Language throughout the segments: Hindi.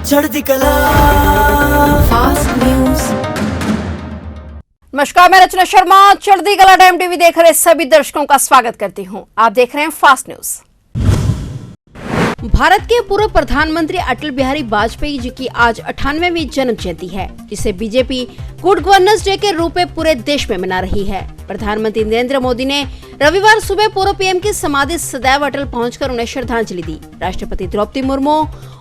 चढ़ती कला फास्ट न्यूज। नमस्कार, मैं रचना शर्मा चढ़ती कला टाइम टीवी देख रहे सभी दर्शकों का स्वागत करती हूं। आप देख रहे हैं फास्ट न्यूज। भारत के पूर्व प्रधानमंत्री अटल बिहारी वाजपेयी जी की आज 98वीं जन्म जयंती है, जिसे बीजेपी गुड गवर्नेंस डे के रूप में पूरे देश में मना रही है। प्रधानमंत्री नरेंद्र मोदी ने रविवार सुबह पूर्व पीएम की समाधि सदैव अटल पहुंचकर उन्हें श्रद्धांजलि दी। राष्ट्रपति द्रौपदी मुर्मू,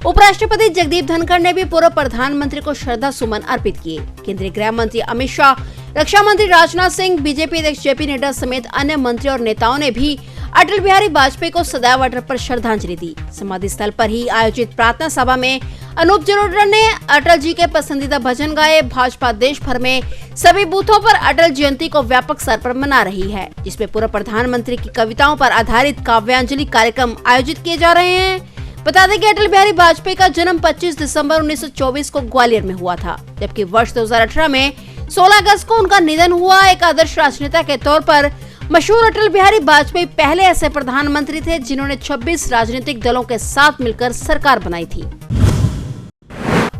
उपराष्ट्रपति जगदीप धनखड़ ने भी पूर्व प्रधानमंत्री को श्रद्धा सुमन अर्पित किए। केंद्रीय गृह मंत्री अमित शाह, रक्षा मंत्री राजनाथ सिंह, बीजेपी अध्यक्ष जेपी नड्डा समेत अन्य मंत्री और नेताओं ने भी अटल बिहारी वाजपेयी को सदैव अटल पर श्रद्धांजलि दी। समाधि स्थल पर ही आयोजित प्रार्थना सभा में अनूप जलोटा ने अटल जी के पसंदीदा भजन गाए। भाजपा देश भर में सभी बूथों पर अटल जयंती को व्यापक स्तर पर मना रही है, जिसमें पूर्व प्रधानमंत्री की कविताओं पर आधारित काव्यांजलि कार्यक्रम आयोजित किए जा रहे हैं। बता दें कि अटल बिहारी वाजपेयी का जन्म 25 दिसंबर 1924 को ग्वालियर में हुआ था, जबकि वर्ष 2018 में 16 अगस्त को उनका निधन हुआ। एक आदर्श राजनेता के तौर पर मशहूर अटल बिहारी वाजपेयी पहले ऐसे प्रधानमंत्री थे जिन्होंने 26 राजनीतिक दलों के साथ मिलकर सरकार बनाई थी।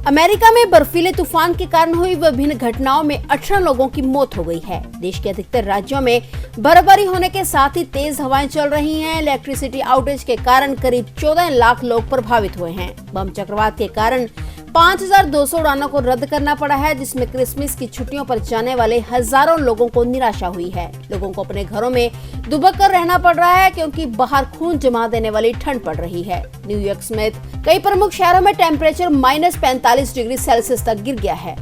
अमेरिका में बर्फीले तूफान के कारण हुई विभिन्न घटनाओं में 18 लोगों की मौत हो गई है। देश के अधिकतर राज्यों में बर्फबारी होने के साथ ही तेज हवाएं चल रही हैं। इलेक्ट्रिसिटी आउटेज के कारण करीब 14 लाख लोग प्रभावित हुए हैं। बम चक्रवात के कारण 5200 उड़ानों को रद्द करना पड़ा है, जिसमें क्रिसमस की छुट्टियों पर जाने वाले हजारों लोगों को निराशा हुई है। लोगों को अपने घरों में दुबक कर रहना पड़ रहा है, क्योंकि बाहर खून जमा देने वाली ठंड पड़ रही है। न्यूयॉर्क समेत कई प्रमुख शहरों में टेम्परेचर -45 डिग्री सेल्सियस तक गिर गया है।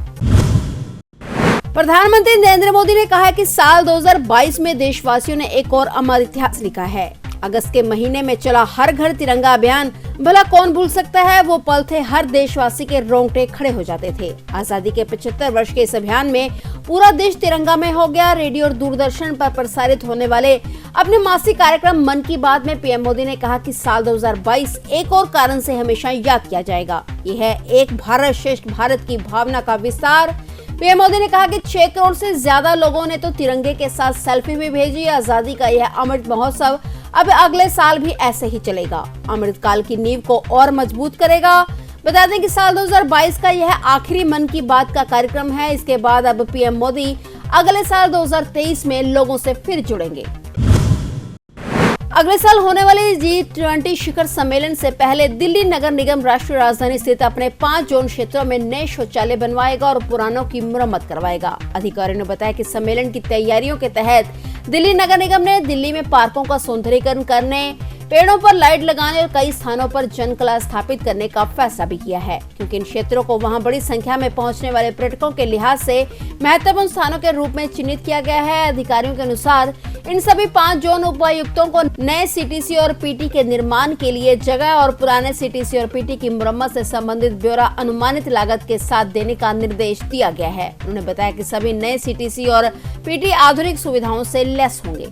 प्रधानमंत्री नरेंद्र मोदी ने कहा है कि साल 2022 में देशवासियों ने एक और अमर इतिहास लिखा है। अगस्त के महीने में चला हर घर तिरंगा अभियान भला कौन भूल सकता है। वो पल थे हर देशवासी के रोंगटे खड़े हो जाते थे। आजादी के 75 वर्ष के इस अभियान में पूरा देश तिरंगा में हो गया। रेडियो और दूरदर्शन पर प्रसारित होने वाले अपने मासिक कार्यक्रम मन की बात में पीएम मोदी ने कहा कि साल 2022 एक और कारण से हमेशा याद किया जाएगा। ये है एक भारत श्रेष्ठ भारत की भावना का विस्तार। पीएम मोदी ने कहा कि 6 करोड़ से ज्यादा लोगों ने तो तिरंगे के साथ सेल्फी भी भेजी। आजादी का यह अमृत महोत्सव अब अगले साल भी ऐसे ही चलेगा, अमृतकाल की नींव को और मजबूत करेगा। बता दें कि साल 2022 का यह आखिरी मन की बात का कार्यक्रम है। इसके बाद अब पीएम मोदी अगले साल 2023 में लोगों से फिर जुड़ेंगे। अगले साल होने वाले G20 शिखर सम्मेलन से पहले दिल्ली नगर निगम राष्ट्रीय राजधानी स्थित अपने 5 जोन क्षेत्रों में नए शौचालय बनवाएगा और पुरानों की मरम्मत करवाएगा। अधिकारियों ने बताया कि सम्मेलन की तैयारियों के तहत दिल्ली नगर निगम ने दिल्ली में पार्कों का सौंदर्यीकरण करने, पेड़ों पर लाइट लगाने और कई स्थानों पर जनकला स्थापित करने का फैसला भी किया है, क्योंकि इन क्षेत्रों को वहां बड़ी संख्या में पहुंचने वाले पर्यटकों के लिहाज से महत्वपूर्ण स्थानों के रूप में चिन्हित किया गया है। अधिकारियों के अनुसार इन सभी 5 जोन उपायुक्तों को नए सीटीसी और पीटी के निर्माण के लिए जगह और पुराने सीटीसी और पीटी की मरम्मत से संबंधित ब्यौरा अनुमानित लागत के साथ देने का निर्देश दिया गया है। उन्होंने बताया कि सभी नए सीटीसी और पीटी आधुनिक सुविधाओं से लैस होंगे।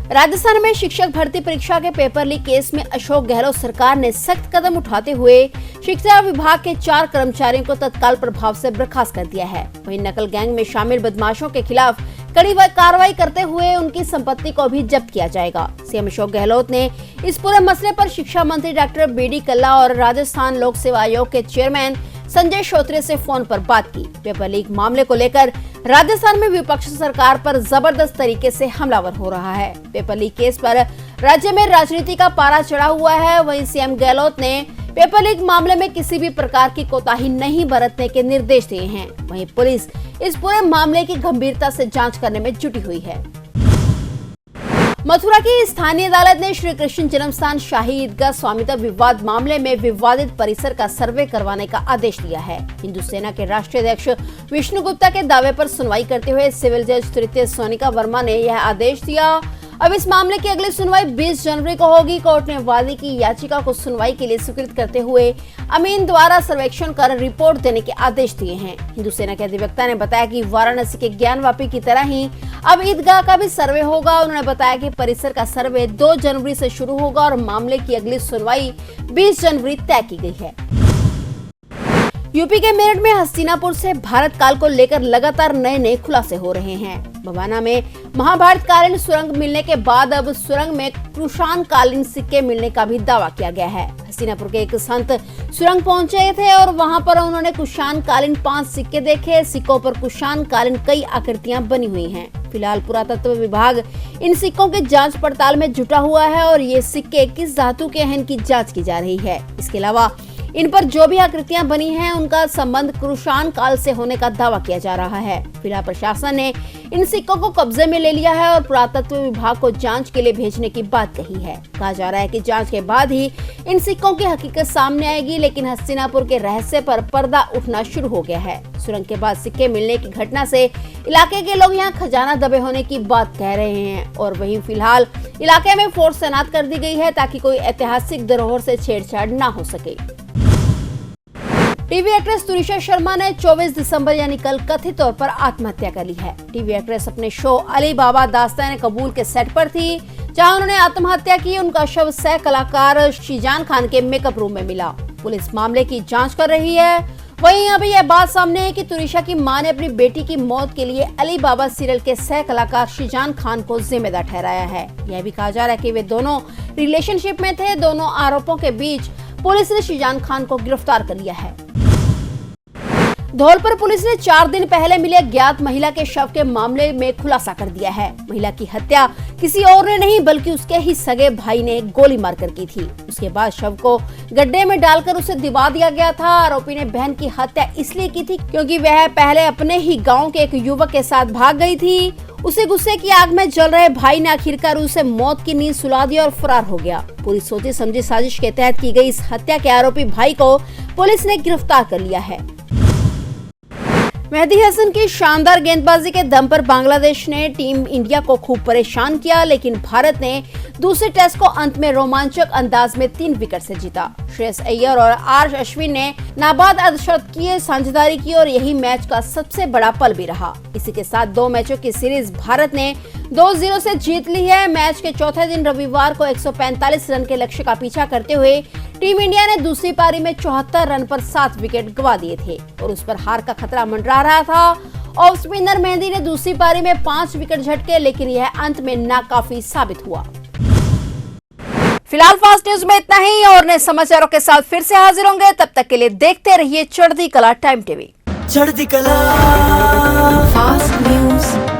राजस्थान में शिक्षक भर्ती परीक्षा के पेपर लीक केस में अशोक गहलोत सरकार ने सख्त कदम उठाते हुए शिक्षा विभाग के 4 कर्मचारियों को तत्काल प्रभाव से बर्खास्त कर दिया है। वहीं नकल गैंग में शामिल बदमाशों के खिलाफ कड़ी कार्रवाई करते हुए उनकी संपत्ति को भी जब्त किया जाएगा। सीएम अशोक गहलोत ने इस पूरे मसले पर शिक्षा मंत्री डॉक्टर बीडी कल्ला और राजस्थान लोक सेवा आयोग के चेयरमैन संजय श्रोत्रिय से फोन पर बात की। पेपर लीक मामले को लेकर राजस्थान में विपक्ष सरकार पर जबरदस्त तरीके से हमलावर हो रहा है। पेपर लीक केस पर राज्य में राजनीति का पारा चढ़ा हुआ है। वहीं सीएम गहलोत ने पेपर लीक मामले में किसी भी प्रकार की कोताही नहीं बरतने के निर्देश दिए हैं। वहीं पुलिस इस पूरे मामले की गंभीरता से जांच करने में जुटी हुई है। मथुरा की स्थानीय अदालत ने श्री कृष्ण जन्मस्थान शाही ईदगाह स्वामित्व विवाद मामले में विवादित परिसर का सर्वे करवाने का आदेश दिया है। हिंदू सेना के राष्ट्रीय अध्यक्ष विष्णु गुप्ता के दावे पर सुनवाई करते हुए सिविल जज तृतीय सोनिका वर्मा ने यह आदेश दिया। अब इस मामले की अगली सुनवाई 20 जनवरी को होगी। कोर्ट ने वादी की याचिका को सुनवाई के लिए स्वीकृत करते हुए अमीन द्वारा सर्वेक्षण कर रिपोर्ट देने के आदेश दिए हैं। हिंदू सेना के अधिवक्ता ने बताया कि वाराणसी के ज्ञानवापी की तरह ही अब ईदगाह का भी सर्वे होगा। उन्होंने बताया कि परिसर का सर्वे 2 जनवरी से शुरू होगा और मामले की अगली सुनवाई 20 जनवरी तय की गई है। यूपी के मेरठ में हस्तिनापुर से भारत काल को लेकर लगातार नए खुलासे हो रहे हैं। बवाना में महाभारत कालीन सुरंग मिलने के बाद अब सुरंग में कुषाण कालीन सिक्के मिलने का भी दावा किया गया है। हसीनापुर के एक संत सुरंग पहुंचे थे और वहां पर उन्होंने कुषाण कालीन 5 सिक्के देखे। सिक्कों पर कुषाण कालीन कई आकृतियां बनी हुई हैं। फिलहाल पुरातत्व विभाग इन सिक्कों की जांच पड़ताल में जुटा हुआ है और ये सिक्के किस धातु के हैं इनकी जांच की जा रही है। इसके अलावा इन पर जो भी आकृतियां बनी हैं उनका संबंध कुषाण काल से होने का दावा किया जा रहा है। फिलहाल प्रशासन ने इन सिक्कों को कब्जे में ले लिया है और पुरातत्व विभाग को जांच के लिए भेजने की बात कही है। कहा जा रहा है कि जांच के बाद ही इन सिक्कों की हकीकत सामने आएगी, लेकिन हसीनापुर के रहस्य पर पर्दा उठना शुरू हो गया है। सुरंग के बाद सिक्के मिलने की घटना से इलाके के लोग यहाँ खजाना दबे होने की बात कह रहे हैं और वहीं फिलहाल इलाके में फोर्स तैनात कर दी गई है ताकि कोई ऐतिहासिक धरोहर से छेड़छाड़ न हो सके। टीवी एक्ट्रेस तुनिशा शर्मा ने 24 दिसंबर यानी कल कथित तौर पर आत्महत्या कर ली है। टीवी एक्ट्रेस अपने शो अली बाबा दास्तान कबूल के सेट पर थी, जहां उन्होंने आत्महत्या की। उनका शव सह कलाकार शीजान खान के मेकअप रूम में मिला। पुलिस मामले की जांच कर रही है। वहीं अभी यह बात सामने है कि तुनिशा की मां ने अपनी बेटी की मौत के लिए अली बाबा सीरियल के सह कलाकार शीजान खान को जिम्मेदार ठहराया है। यह भी कहा जा रहा है कि वे दोनों रिलेशनशिप में थे। दोनों आरोपों के बीच पुलिस ने शीजान खान को गिरफ्तार कर लिया है। धौलपुर पुलिस ने 4 दिन पहले मिले ज्ञात महिला के शव के मामले में खुलासा कर दिया है। महिला की हत्या किसी और ने नहीं बल्कि उसके ही सगे भाई ने गोली मारकर की थी। उसके बाद शव को गड्ढे में डालकर उसे दबा दिया गया था। आरोपी ने बहन की हत्या इसलिए की थी क्योंकि वह पहले अपने ही गाँव के एक युवक के साथ भाग गई थी। उसे गुस्से की आग में जल रहे भाई ने आखिरकार उसे मौत की नींद सुला दी और फरार हो गया। पूरी सोची समझी साजिश के तहत की गई इस हत्या के आरोपी भाई को पुलिस ने गिरफ्तार कर लिया है। मेहदी हसन की शानदार गेंदबाजी के दम पर बांग्लादेश ने टीम इंडिया को खूब परेशान किया, लेकिन भारत ने दूसरे टेस्ट को अंत में रोमांचक अंदाज में 3 विकेट से जीता। श्रेयस अय्यर और आर अश्विन ने नाबाद अर्धशतकीय साझेदारी की और यही मैच का सबसे बड़ा पल भी रहा। इसी के साथ 2 मैचों की सीरीज भारत ने 2-0 से जीत ली है। मैच के चौथे दिन रविवार को 145 रन के लक्ष्य का पीछा करते हुए टीम इंडिया ने दूसरी पारी में 74 रन पर 7 विकेट गंवा दिए थे और उस पर हार का खतरा मंडरा रहा था। ऑफ स्पिनर मेहदी ने दूसरी पारी में 5 विकेट झटके, लेकिन यह अंत में नाकाफी साबित हुआ। फिलहाल फास्ट न्यूज में इतना ही और नए समाचारों के साथ फिर से हाजिर होंगे। तब तक के लिए देखते रहिए चढ़ती कला टाइम टीवी। चढ़ती कला फास्ट न्यूज।